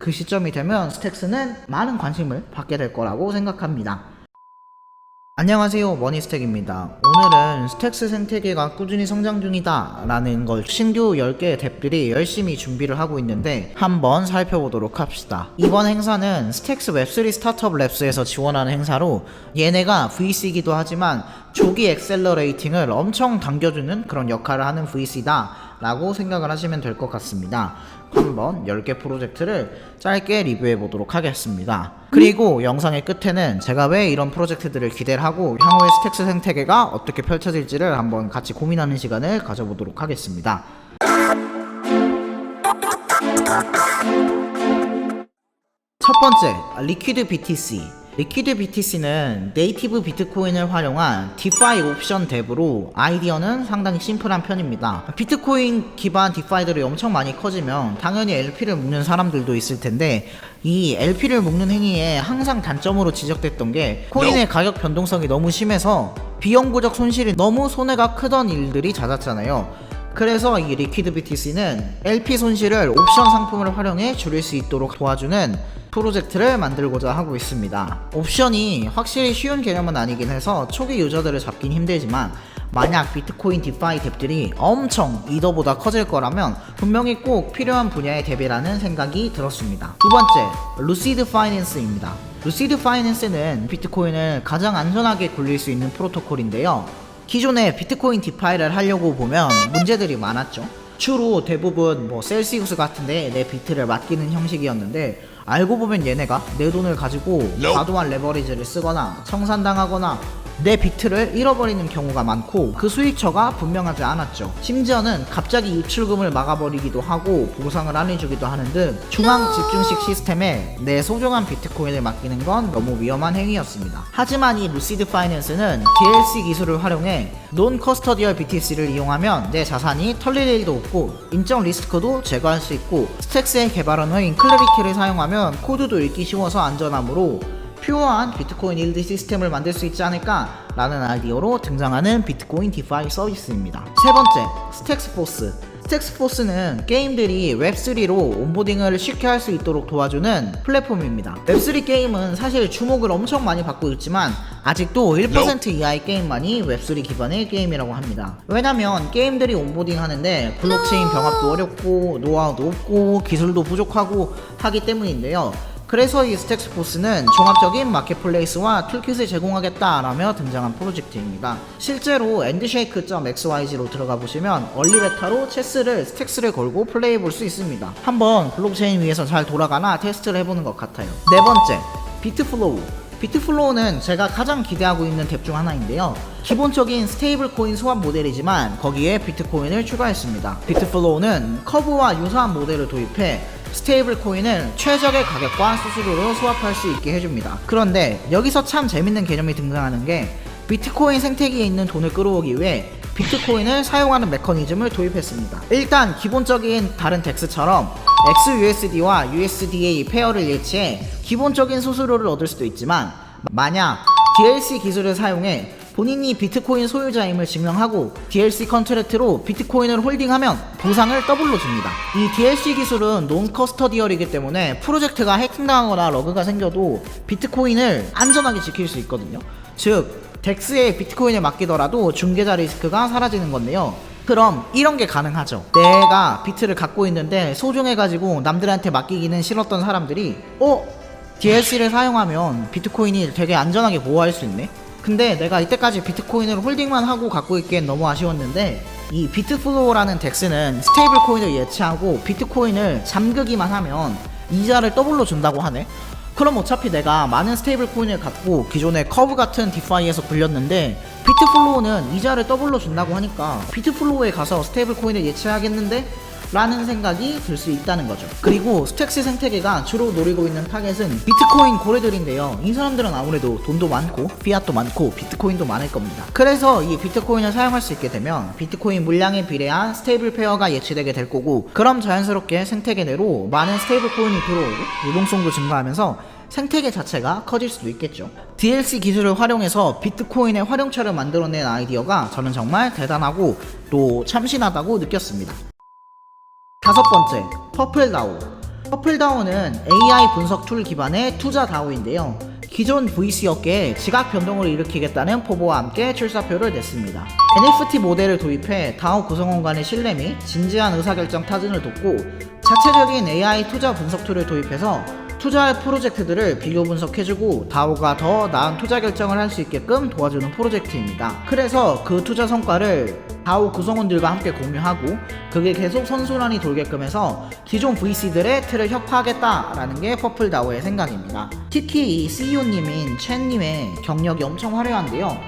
그 시점이 되면 스택스는 많은 관심을 받게 될 거라고 생각합니다. 안녕하세요, 머니스택입니다. 오늘은 스택스 생태계가 꾸준히 성장 중이다 라는 걸 신규 10개의 덱들이 열심히 준비를 하고 있는데 한번 살펴보도록 합시다. 이번 행사는 스택스 웹3 스타트업 랩스에서 지원하는 행사로 얘네가 VC이기도 하지만 조기 엑셀러레이팅을 엄청 당겨주는 그런 역할을 하는 VC다 라고 생각을 하시면 될 것 같습니다. 한번 10개 프로젝트를 짧게 리뷰해 보도록 하겠습니다. 그리고 영상의 끝에는 제가 왜 이런 프로젝트들을 기대를 하고 향후의 스택스 생태계가 어떻게 펼쳐질지를 한번 같이 고민하는 시간을 가져보도록 하겠습니다. 첫 번째, 리퀴드 BTC. 리퀴드 BTC는 네이티브 비트코인을 활용한 디파이 옵션 덱으로 아이디어는 상당히 심플한 편입니다. 비트코인 기반 디파이들이 엄청 많이 커지면 당연히 LP를 묶는 사람들도 있을 텐데 이 LP를 묶는 행위에 항상 단점으로 지적됐던 게 코인의 가격 변동성이 너무 심해서 비영구적 손실이 너무 손해가 크던 일들이 잦았잖아요. 그래서 이 리퀴드 BTC는 LP 손실을 옵션 상품을 활용해 줄일 수 있도록 도와주는 프로젝트를 만들고자 하고 있습니다. 옵션이 확실히 쉬운 개념은 아니긴 해서 초기 유저들을 잡긴 힘들지만 만약 비트코인 디파이 덱들이 엄청 이더보다 커질 거라면 분명히 꼭 필요한 분야의 덱이라는 생각이 들었습니다. 두 번째, 루시드 파이낸스입니다. 루시드 파이낸스는 비트코인을 가장 안전하게 굴릴 수 있는 프로토콜인데요. 기존에 비트코인 디파이를 하려고 보면 문제들이 많았죠. 주로 대부분 셀시우스 같은데 내 비트를 맡기는 형식이었는데 알고 보면 얘네가 내 돈을 가지고 과도한 레버리지를 쓰거나 청산당하거나 내 비트를 잃어버리는 경우가 많고 그 수익처가 분명하지 않았죠. 심지어는 갑자기 유출금을 막아버리기도 하고 보상을 안 해주기도 하는 등 중앙 집중식 시스템에 내 소중한 비트코인을 맡기는 건 너무 위험한 행위였습니다. 하지만 이 루시드 파이낸스는 DLC 기술을 활용해 논 커스터디얼 BTC를 이용하면 내 자산이 털릴 일도 없고 인정 리스크도 제거할 수 있고 스택스의 개발원인 클래리티를 사용하면 코드도 읽기 쉬워서 안전하므로 퓨어한 비트코인 일드 시스템을 만들 수 있지 않을까 라는 아이디어로 등장하는 비트코인 디파이 서비스입니다. 세 번째, 스택스포스. 스택스포스는 게임들이 웹3로 온보딩을 쉽게 할 수 있도록 도와주는 플랫폼입니다. 웹3 게임은 사실 주목을 엄청 많이 받고 있지만 아직도 1% 이하의 게임만이 웹3 기반의 게임이라고 합니다. 왜냐면 게임들이 온보딩 하는데 블록체인 병합도 어렵고 노하우도 없고 기술도 부족하고 하기 때문인데요. 그래서 이 스택스포스는 종합적인 마켓플레이스와 툴킷을 제공하겠다라며 등장한 프로젝트입니다. 실제로 endshake.xyz로 들어가 보시면 얼리 베타로 체스를 스택스를 걸고 플레이해 볼 수 있습니다. 한번 블록체인 위에서 잘 돌아가나 테스트를 해보는 것 같아요. 네 번째, 비트플로우. 비트플로우는 제가 가장 기대하고 있는 덱 중 하나인데요. 기본적인 스테이블 코인 수합 모델이지만 거기에 비트코인을 추가했습니다. 비트플로우는 커브와 유사한 모델을 도입해 스테이블 코인을 최적의 가격과 수수료로 수합할 수 있게 해줍니다. 그런데 여기서 참 재밌는 개념이 등장하는 게 비트코인 생태계에 있는 돈을 끌어오기 위해 비트코인을 사용하는 메커니즘을 도입했습니다. 일단 기본적인 다른 덱스처럼 XUSD와 USDA 페어를 예치해 기본적인 수수료를 얻을 수도 있지만 만약 DLC 기술을 사용해 본인이 비트코인 소유자임을 증명하고 DLC 컨트랙트로 비트코인을 홀딩하면 보상을 더블로 줍니다. 이 DLC 기술은 논 커스터디얼이기 때문에 프로젝트가 해킹당하거나 러그가 생겨도 비트코인을 안전하게 지킬 수 있거든요. 즉 덱스에 비트코인을 맡기더라도 중개자 리스크가 사라지는 건데요. 그럼 이런 게 가능하죠. 내가 비트를 갖고 있는데 소중해가지고 남들한테 맡기기는 싫었던 사람들이 DLC를 사용하면 비트코인이 되게 안전하게 보호할 수 있네? 근데 내가 이때까지 비트코인을 홀딩만 하고 갖고 있기엔 너무 아쉬웠는데 이 비트플로우라는 덱스는 스테이블 코인을 예치하고 비트코인을 잠그기만 하면 이자를 더블로 준다고 하네? 그럼 어차피 내가 많은 스테이블 코인을 갖고 기존의 커브 같은 디파이에서 굴렸는데 비트플로우는 이자를 더블로 준다고 하니까 비트플로우에 가서 스테이블 코인을 예치하겠는데? 라는 생각이 들 수 있다는 거죠. 그리고 스택스 생태계가 주로 노리고 있는 타겟은 비트코인 고래들인데요. 이 사람들은 아무래도 돈도 많고 피앗도 많고 비트코인도 많을 겁니다. 그래서 이 비트코인을 사용할 수 있게 되면 비트코인 물량에 비례한 스테이블 페어가 예치되게 될 거고 그럼 자연스럽게 생태계 내로 많은 스테이블 코인이 들어오고 유동성도 증가하면서 생태계 자체가 커질 수도 있겠죠. DLC 기술을 활용해서 비트코인의 활용처를 만들어낸 아이디어가 저는 정말 대단하고 또 참신하다고 느꼈습니다. 다섯 번째, 퍼플다오. 퍼플다오는 AI 분석 툴 기반의 투자 다오인데요. 기존 VC 업계에 지각 변동을 일으키겠다는 포부와 함께 출사표를 냈습니다. NFT 모델을 도입해 다오 구성원 간의 신뢰 및 진지한 의사결정 타진을 돕고 자체적인 AI 투자 분석 툴을 도입해서 투자할 프로젝트들을 비교 분석해주고 다오가 더 나은 투자 결정을 할 수 있게끔 도와주는 프로젝트입니다. 그래서 그 투자 성과를 다오 구성원들과 함께 공유하고 그게 계속 선순환이 돌게끔 해서 기존 VC들의 틀을 혁파하겠다라는 게 퍼플다오의 생각입니다. 특히 이 CEO님인 첸님의 경력이 엄청 화려한데요.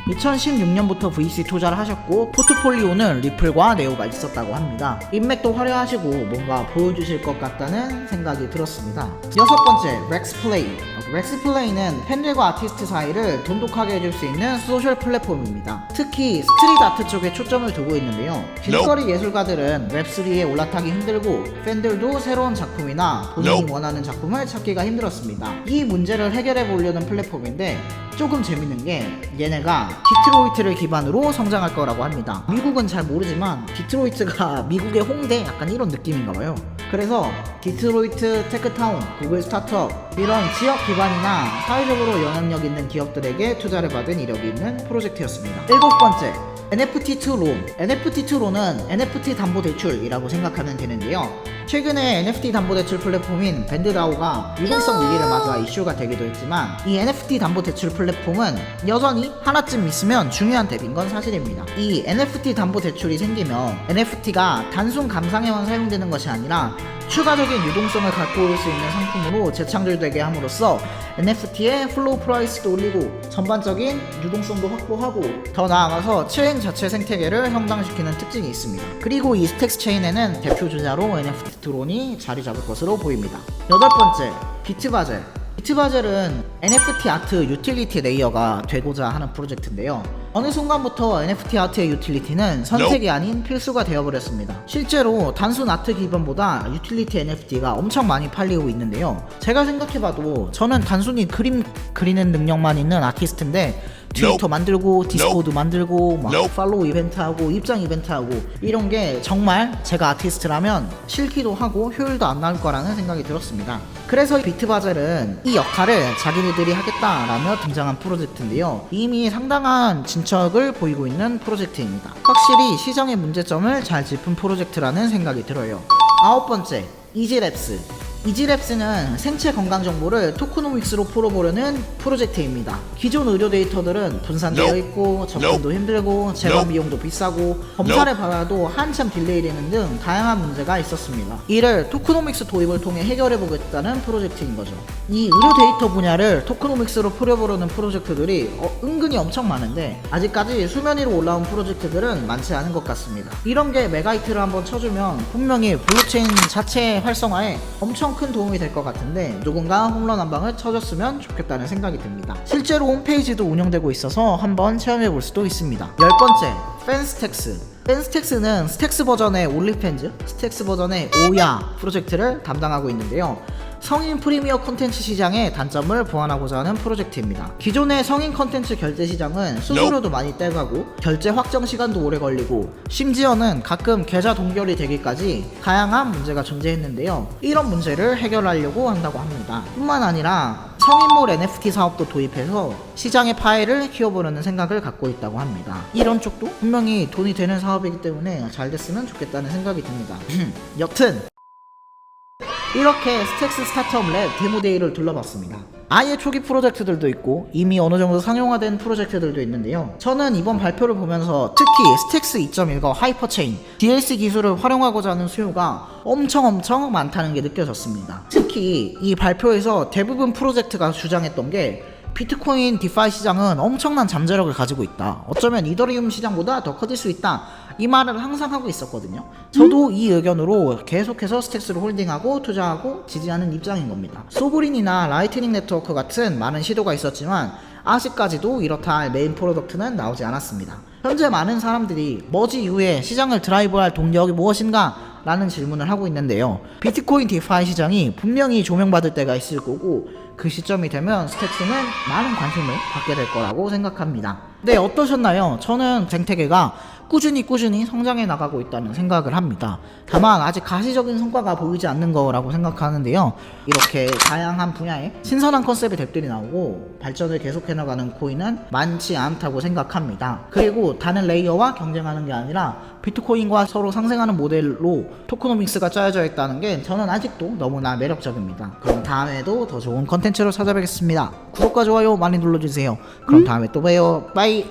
2016년부터 VC 투자를 하셨고 포트폴리오는 리플과 네오가 있었다고 합니다. 인맥도 화려하시고 뭔가 보여주실 것 같다는 생각이 들었습니다. 여섯 번째, 렉스플레이. 렉스플레이는 팬들과 아티스트 사이를 돈독하게 해줄 수 있는 소셜 플랫폼입니다. 특히 스트리트 아트 쪽에 초점을 두고 있는데요. 길거리 예술가들은 웹3에 올라타기 힘들고 팬들도 새로운 작품이나 본인이 원하는 작품을 찾기가 힘들었습니다. 이 문제를 해결해 보려는 플랫폼인데 조금 재밌는 게 얘네가 디트로이트를 기반으로 성장할 거라고 합니다. 미국은 잘 모르지만 디트로이트가 미국의 홍대 약간 이런 느낌인가 봐요. 그래서 디트로이트 테크타운, 구글 스타트업 이런 지역 기반이나 사회적으로 영향력 있는 기업들에게 투자를 받은 이력이 있는 프로젝트였습니다. 일곱 번째, NFT2론. NFT2론은 NFT 담보대출이라고 생각하면 되는데요. 최근에 NFT 담보대출 플랫폼인 밴드다오가 유동성 위기를 맞아 이슈가 되기도 했지만 이 NFT 담보대출 플랫폼은 여전히 하나쯤 있으면 중요한 덱인 건 사실입니다. 이 NFT 담보대출이 생기면 NFT가 단순 감상에만 사용되는 것이 아니라 추가적인 유동성을 갖고 올 수 있는 상품으로 재창출되게 함으로써 NFT의 플로우 프라이스도 올리고 전반적인 유동성도 확보하고 더 나아가서 체인 자체 생태계를 성장시키는 특징이 있습니다. 그리고 이 스택스 체인에는 대표 주자로 NFT2론이 자리 잡을 것으로 보입니다. 여덟 번째, 비트바젤. 비트바젤은 NFT 아트 유틸리티 레이어가 되고자 하는 프로젝트인데요. 어느 순간부터 NFT 아트의 유틸리티는 선택이 아닌 필수가 되어버렸습니다. 실제로 단순 아트 기반보다 유틸리티 NFT가 엄청 많이 팔리고 있는데요. 제가 생각해봐도 저는 단순히 그림 그리는 능력만 있는 아티스트인데 트위터 만들고 디스코드 만들고 막 팔로우 이벤트 하고 입장 이벤트 하고 이런 게 정말 제가 아티스트라면 싫기도 하고 효율도 안 나올 거라는 생각이 들었습니다. 그래서 비트바젤은 이 역할을 자기네들이 하겠다라며 등장한 프로젝트인데요. 이미 상당한 진척을 보이고 있는 프로젝트입니다. 확실히 시장의 문제점을 잘 짚은 프로젝트라는 생각이 들어요. 아홉 번째, 이지랩스. 이지랩스는 생체 건강 정보를 토크노믹스로 풀어보려는 프로젝트입니다. 기존 의료 데이터들은 분산되어 있고 접근도 힘들고 재반 비용도 비싸고 검사를 받아도 한참 딜레이되는 등 다양한 문제가 있었습니다. 이를 토크노믹스 도입을 통해 해결해보겠다는 프로젝트인 거죠. 이 의료 데이터 분야를 토크노믹스로 풀어보려는 프로젝트들이 은근히 엄청 많은데 아직까지 수면 위로 올라온 프로젝트들은 많지 않은 것 같습니다. 이런 게 메가히트를 한번 쳐주면 분명히 블록체인 자체 활성화에 엄청 큰 도움이 될 것 같은데 누군가 홈런 한 방을 쳐줬으면 좋겠다는 생각이 듭니다. 실제로 홈페이지도 운영되고 있어서 한번 체험해볼 수도 있습니다. 열 번째, 팬스택스. 팬스택스는 스택스 버전의 올리팬즈, 스택스 버전의 오야 프로젝트를 담당하고 있는데요. 성인 프리미어 콘텐츠 시장의 단점을 보완하고자 하는 프로젝트입니다. 기존의 성인 콘텐츠 결제 시장은 수수료도 많이 떼가고 결제 확정 시간도 오래 걸리고 심지어는 가끔 계좌 동결이 되기까지 다양한 문제가 존재했는데요. 이런 문제를 해결하려고 한다고 합니다. 뿐만 아니라 성인몰 NFT 사업도 도입해서 시장의 파일을 키워보려는 생각을 갖고 있다고 합니다. 이런 쪽도 분명히 돈이 되는 사업이기 때문에 잘 됐으면 좋겠다는 생각이 듭니다. 여튼 이렇게 스택스 스타트업 랩 데모데이를 둘러봤습니다. 아예 초기 프로젝트들도 있고 이미 어느 정도 상용화된 프로젝트들도 있는데요. 저는 이번 발표를 보면서 특히 스택스 2.1과 하이퍼체인, DLC 기술을 활용하고자 하는 수요가 엄청 많다는 게 느껴졌습니다. 특히 이 발표에서 대부분 프로젝트가 주장했던 게 비트코인 디파이 시장은 엄청난 잠재력을 가지고 있다. 어쩌면 이더리움 시장보다 더 커질 수 있다. 이 말을 항상 하고 있었거든요. 저도 이 의견으로 계속해서 스택스를 홀딩하고 투자하고 지지하는 입장인 겁니다. 소브린이나 라이트닝 네트워크 같은 많은 시도가 있었지만 아직까지도 이렇다 할 메인 프로덕트는 나오지 않았습니다. 현재 많은 사람들이 머지 이후에 시장을 드라이브할 동력이 무엇인가? 라는 질문을 하고 있는데요. 비트코인 디파이 시장이 분명히 조명받을 때가 있을 거고 그 시점이 되면 스택스는 많은 관심을 받게 될 거라고 생각합니다. 네, 어떠셨나요? 저는 쟁태계가 꾸준히 성장해 나가고 있다는 생각을 합니다. 다만 아직 가시적인 성과가 보이지 않는 거라고 생각하는데요. 이렇게 다양한 분야의 신선한 컨셉의 덱들이 나오고 발전을 계속해 나가는 코인은 많지 않다고 생각합니다. 그리고 다른 레이어와 경쟁하는 게 아니라 비트코인과 서로 상생하는 모델로 토크노믹스가 짜여져 있다는 게 저는 아직도 너무나 매력적입니다. 그럼 다음에도 더 좋은 컨텐츠로 찾아뵙겠습니다. 구독과 좋아요 많이 눌러주세요. 그럼 다음에 또 봬요. 빠이.